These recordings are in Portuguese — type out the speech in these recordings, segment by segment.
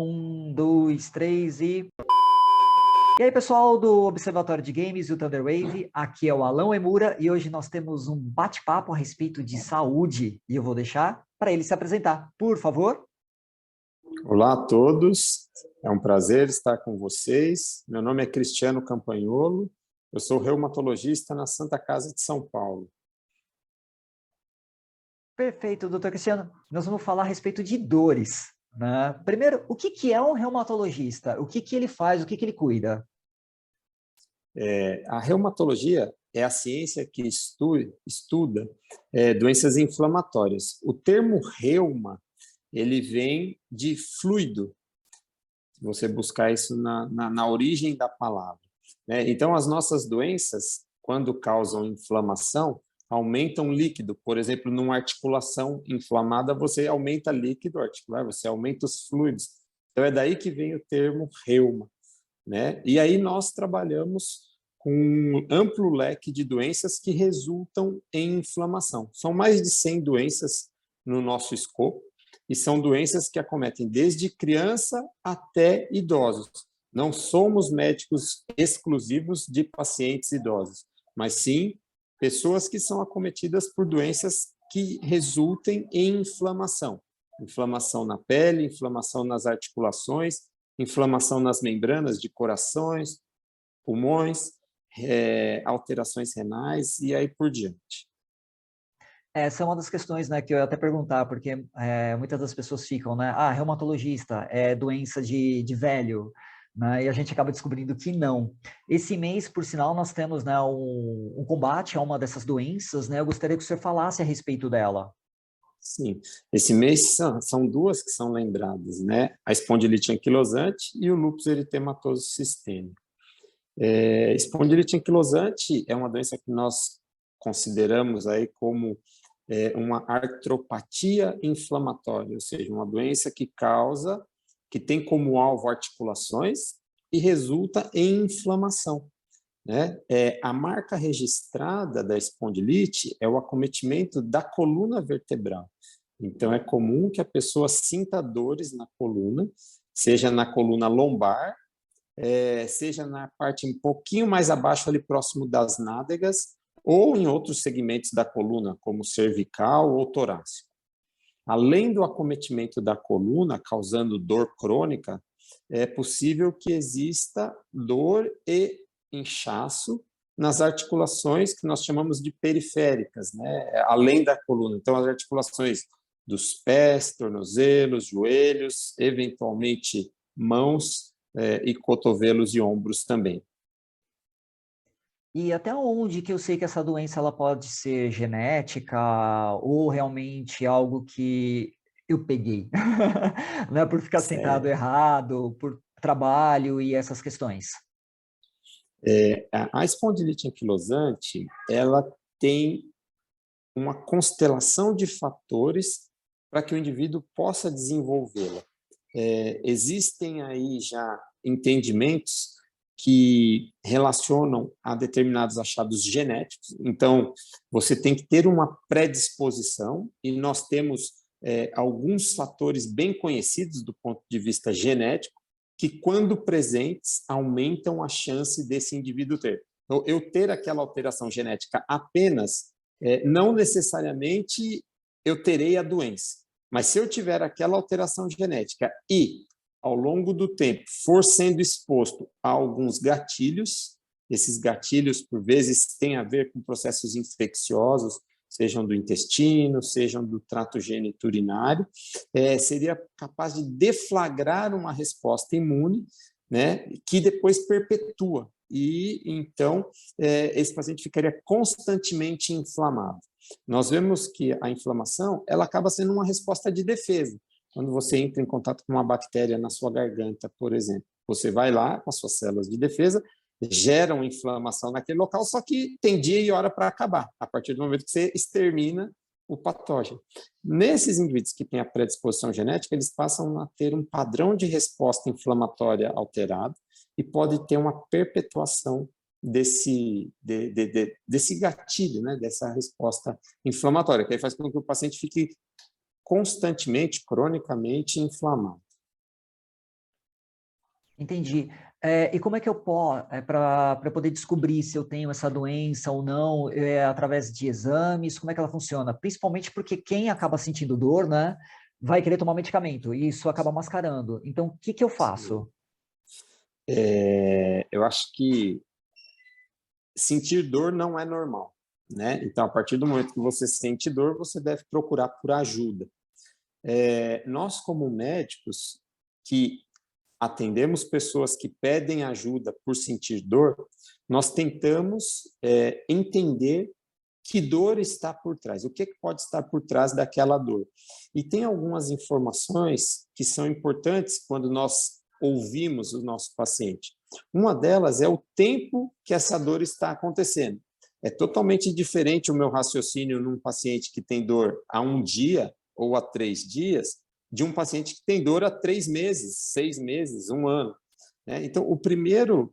Um, dois, três e... E aí, pessoal do Observatório de Games e o Thunderwave, aqui é o Alan Emura e hoje nós temos um bate-papo a respeito de saúde e eu vou deixar para ele se apresentar. Por favor. Olá a todos, é um prazer estar com vocês. Meu nome é Cristiano Campagnolo, eu sou reumatologista na Santa Casa de São Paulo. Perfeito, doutor Cristiano. Nós vamos falar a respeito de dores, né? Primeiro, o que é um reumatologista? O que ele faz? O que ele cuida? A reumatologia é a ciência que estuda doenças inflamatórias. O termo reuma, ele vem de fluido, se você buscar isso na origem da palavra, né? Então, as nossas doenças, quando causam inflamação, aumentam líquido. Por exemplo, numa articulação inflamada, você aumenta líquido articular, você aumenta os fluidos. Então, é daí que vem o termo reuma, né? E aí nós trabalhamos com um amplo leque de doenças que resultam em inflamação. São mais de 100 doenças no nosso escopo, e são doenças que acometem desde criança até idosos. Não somos médicos exclusivos de pacientes idosos, mas sim pessoas que são acometidas por doenças que resultem em inflamação. Inflamação na pele, inflamação nas articulações, inflamação nas membranas de corações, pulmões, alterações renais e aí por diante. Essa é uma das questões, né, que eu ia até perguntar, porque muitas das pessoas ficam, né, reumatologista, é doença de velho, né, e a gente acaba descobrindo que não. Esse mês, por sinal, nós temos, né, um combate a uma dessas doenças, né, eu gostaria que o senhor falasse a respeito dela. Sim, esse mês são duas que são lembradas, né, a espondilite anquilosante e o lúpus eritematoso sistêmico. Espondilite anquilosante é uma doença que nós consideramos aí como uma artropatia inflamatória, ou seja, uma doença que tem como alvo articulações e resulta em inflamação, né? A marca registrada da espondilite é o acometimento da coluna vertebral. Então, é comum que a pessoa sinta dores na coluna, seja na coluna lombar, seja na parte um pouquinho mais abaixo, ali próximo das nádegas, ou em outros segmentos da coluna, como cervical ou torácico. Além do acometimento da coluna, causando dor crônica, é possível que exista dor e inchaço nas articulações que nós chamamos de periféricas, né? Além da coluna. Então, as articulações dos pés, tornozelos, joelhos, eventualmente mãos, e cotovelos e ombros também. E até onde que eu sei que essa doença ela pode ser genética ou realmente algo que eu peguei, né? Por ficar sentado Certo. errado, por trabalho e essas questões. A espondilite anquilosante, ela tem uma constelação de fatores para que o indivíduo possa desenvolvê-la. Existem aí já entendimentos que relacionam a determinados achados genéticos. Então, você tem que ter uma predisposição, e nós temos alguns fatores bem conhecidos do ponto de vista genético, que, quando presentes, aumentam a chance desse indivíduo ter. Então, eu ter aquela alteração genética apenas, não necessariamente eu terei a doença. Mas se eu tiver aquela alteração genética e, ao longo do tempo, for sendo exposto a alguns gatilhos, esses gatilhos, por vezes, têm a ver com processos infecciosos, sejam do intestino, sejam do trato geniturinário, seria capaz de deflagrar uma resposta imune, né, que depois perpetua. E, então, esse paciente ficaria constantemente inflamado. Nós vemos que a inflamação ela acaba sendo uma resposta de defesa. Quando você entra em contato com uma bactéria na sua garganta, por exemplo, você vai lá com as suas células de defesa, geram inflamação naquele local, só que tem dia e hora para acabar, a partir do momento que você extermina o patógeno. Nesses indivíduos que têm a predisposição genética, eles passam a ter um padrão de resposta inflamatória alterado e pode ter uma perpetuação desse gatilho, né, dessa resposta inflamatória, que aí faz com que o paciente fique constantemente, cronicamente inflamado. Entendi. E como é que eu posso, para poder descobrir se eu tenho essa doença ou não, através de exames, como é que ela funciona? Principalmente porque quem acaba sentindo dor, né, vai querer tomar medicamento, e isso acaba mascarando. Então, o que que eu Sim. faço? Eu acho que sentir dor não é normal, né? Então, a partir do momento que você sente dor, você deve procurar por ajuda. Nós, como médicos, que atendemos pessoas que pedem ajuda por sentir dor, nós tentamos entender que dor está por trás, o que pode estar por trás daquela dor. E tem algumas informações que são importantes quando nós ouvimos o nosso paciente. Uma delas é o tempo que essa dor está acontecendo. É totalmente diferente o meu raciocínio num paciente que tem dor há um dia ou há 3 dias, de um paciente que tem dor há 3 meses, 6 meses, um ano, né? Então, o primeiro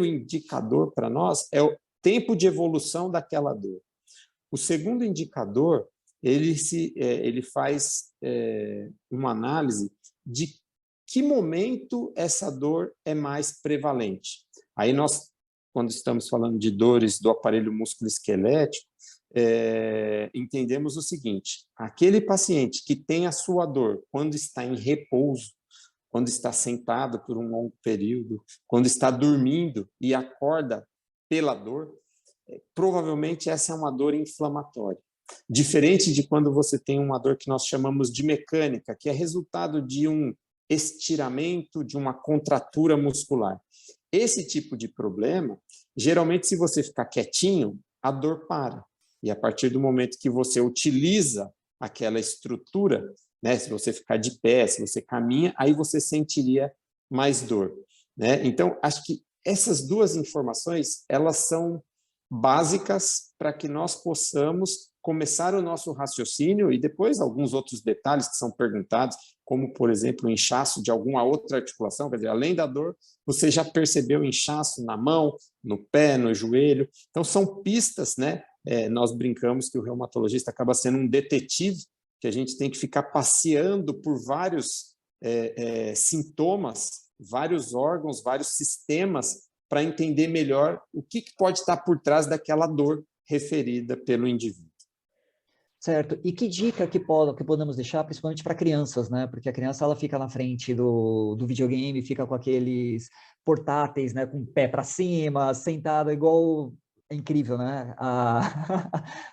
indicador para nós é o tempo de evolução daquela dor. O segundo indicador, ele faz uma análise de que momento essa dor é mais prevalente. Aí nós, quando estamos falando de dores do aparelho musculoesquelético, entendemos o seguinte: aquele paciente que tem a sua dor quando está em repouso, quando está sentado por um longo período, quando está dormindo e acorda pela dor, provavelmente essa é uma dor inflamatória. Diferente de quando você tem uma dor que nós chamamos de mecânica, que é resultado de um estiramento, de uma contratura muscular. Esse tipo de problema, geralmente, se você ficar quietinho, a dor para. E a partir do momento que você utiliza aquela estrutura, né, se você ficar de pé, se você caminha, aí você sentiria mais dor, né? Então, acho que essas duas informações, elas são básicas para que nós possamos começar o nosso raciocínio e depois alguns outros detalhes que são perguntados, como, por exemplo, o inchaço de alguma outra articulação, quer dizer, além da dor, você já percebeu inchaço na mão, no pé, no joelho. Então, são pistas, né? Nós brincamos que o reumatologista acaba sendo um detetive, que a gente tem que ficar passeando por vários sintomas, vários órgãos, vários sistemas, para entender melhor o que pode estar por trás daquela dor referida pelo indivíduo. Certo. E que dica que podemos deixar, principalmente para crianças, né? Porque a criança ela fica na frente do videogame, fica com aqueles portáteis, né? Com o pé para cima, sentada igual. É incrível, né?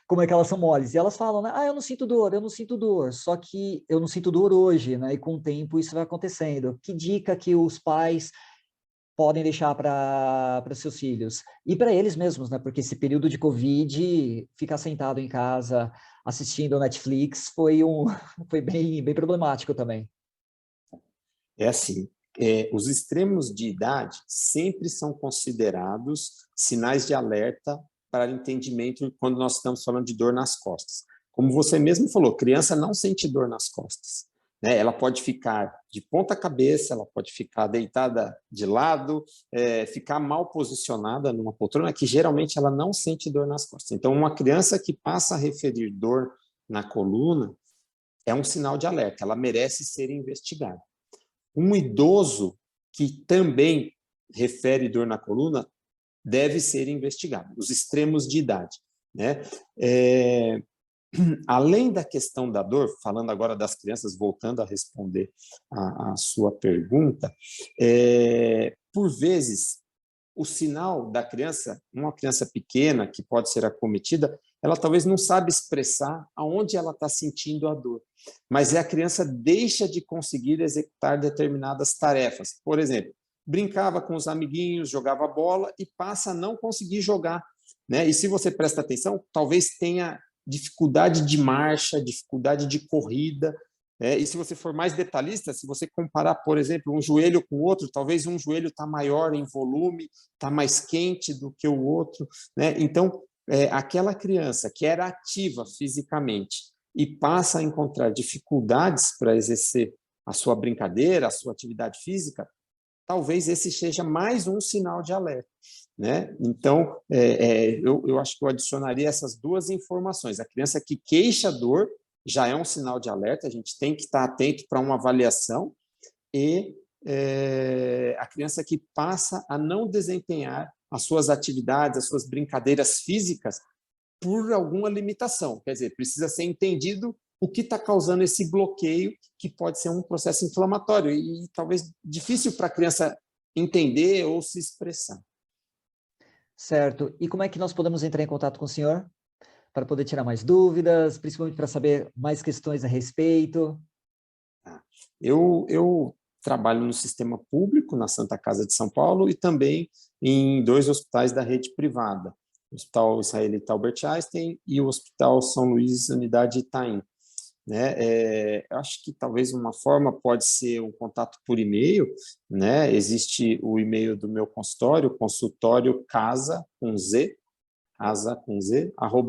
Como é que elas são moles. E elas falam, né? Ah, eu não sinto dor, eu não sinto dor. Só que eu não sinto dor hoje, né? E com o tempo isso vai acontecendo. Que dica que os pais podem deixar para os seus filhos e para eles mesmos, né? Porque esse período de Covid, ficar sentado em casa assistindo Netflix foi bem problemático também. É assim, os extremos de idade sempre são considerados sinais de alerta para entendimento quando nós estamos falando de dor nas costas. Como você mesmo falou, criança não sente dor nas costas, né? Ela pode ficar de ponta cabeça, ela pode ficar deitada de lado, ficar mal posicionada numa poltrona, que geralmente ela não sente dor nas costas. Então, uma criança que passa a referir dor na coluna é um sinal de alerta, ela merece ser investigada. Um idoso que também refere dor na coluna deve ser investigado, os extremos de idade, né? Além da questão da dor, falando agora das crianças, voltando a responder a sua pergunta, por vezes o sinal da criança, uma criança pequena que pode ser acometida, ela talvez não sabe expressar aonde ela está sentindo a dor, mas a criança deixa de conseguir executar determinadas tarefas. Por exemplo, brincava com os amiguinhos, jogava bola e passa a não conseguir jogar, né? E se você presta atenção, talvez tenha dificuldade de marcha, dificuldade de corrida. E se você for mais detalhista, se você comparar, por exemplo, um joelho com o outro, talvez um joelho está maior em volume, está mais quente do que o outro, né? Então, aquela criança que era ativa fisicamente e passa a encontrar dificuldades para exercer a sua brincadeira, a sua atividade física, talvez esse seja mais um sinal de alerta, né? Então, eu acho que eu adicionaria essas duas informações. A criança que queixa dor já é um sinal de alerta, a gente tem que estar atento para uma avaliação, e a criança que passa a não desempenhar as suas atividades, as suas brincadeiras físicas por alguma limitação. Quer dizer, precisa ser entendido o que está causando esse bloqueio, que pode ser um processo inflamatório e talvez difícil para a criança entender ou se expressar. Certo. E como é que nós podemos entrar em contato com o senhor para poder tirar mais dúvidas, principalmente para saber mais questões a respeito? Eu trabalho no sistema público, na Santa Casa de São Paulo, e também em 2 hospitais da rede privada, o Hospital Israelita Albert Einstein e o Hospital São Luís, Unidade Itaim. Né? Eu acho que talvez uma forma pode ser um contato por e-mail, né? Existe o e-mail do meu consultório, consultório casa com Z,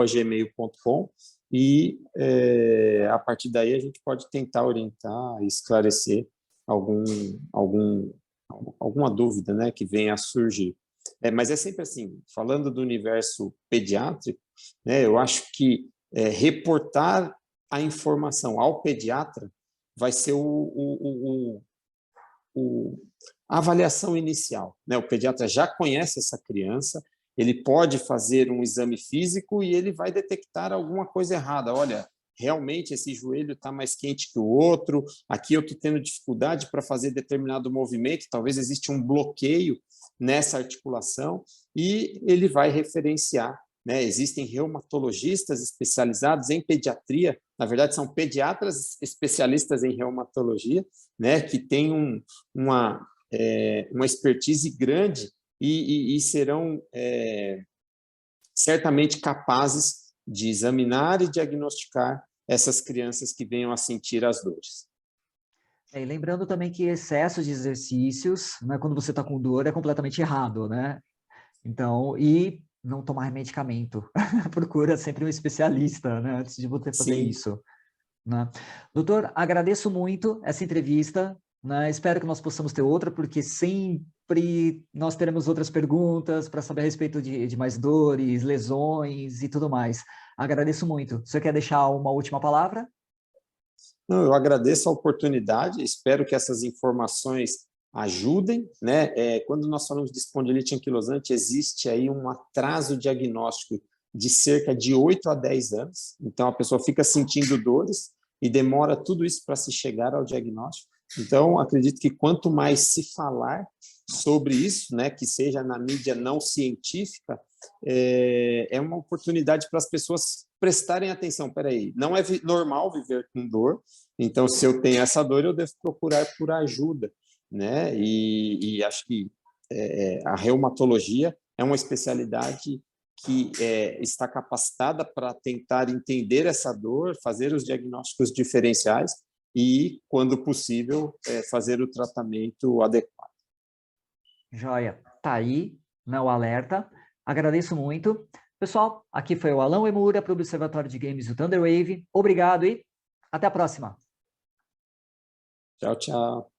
@gmail.com, e a partir daí a gente pode tentar orientar e esclarecer alguma dúvida, né, que venha a surgir. Mas é sempre assim, falando do universo pediátrico, né, eu acho que reportar a informação ao pediatra vai ser a avaliação inicial, né? O pediatra já conhece essa criança, ele pode fazer um exame físico e ele vai detectar alguma coisa errada. Olha, realmente esse joelho está mais quente que o outro, aqui eu estou tendo dificuldade para fazer determinado movimento, talvez existe um bloqueio nessa articulação, e ele vai referenciar, né? Existem reumatologistas especializados em pediatria, na verdade são pediatras especialistas em reumatologia, né? Que têm uma expertise grande e serão certamente capazes de examinar e diagnosticar essas crianças que venham a sentir as dores. E lembrando também que excesso de exercícios, né, quando você está com dor, é completamente errado, né? Então, e não tomar medicamento. Procura sempre um especialista, né, antes de você fazer Sim. isso. Né? Doutor, agradeço muito essa entrevista, né? Espero que nós possamos ter outra, porque sempre nós teremos outras perguntas para saber a respeito de mais dores, lesões e tudo mais. Agradeço muito. Você quer deixar uma última palavra? Não, eu agradeço a oportunidade, espero que essas informações ajudem, né? Quando nós falamos de espondilite anquilosante, existe aí um atraso diagnóstico de cerca de 8 a 10 anos, então a pessoa fica sentindo dores e demora tudo isso para se chegar ao diagnóstico. Então, acredito que quanto mais se falar sobre isso, né, que seja na mídia não científica, é uma oportunidade para as pessoas prestarem atenção. Espera aí, não é normal viver com dor, então se eu tenho essa dor, eu devo procurar por ajuda, né? E acho que a reumatologia é uma especialidade que está capacitada para tentar entender essa dor, fazer os diagnósticos diferenciais e, quando possível, fazer o tratamento adequado. Joia, tá aí, né, o alerta. Agradeço muito. Pessoal, aqui foi o Alan Uemura para o Observatório de Games do Thunderwave. Obrigado e até a próxima. Tchau, tchau.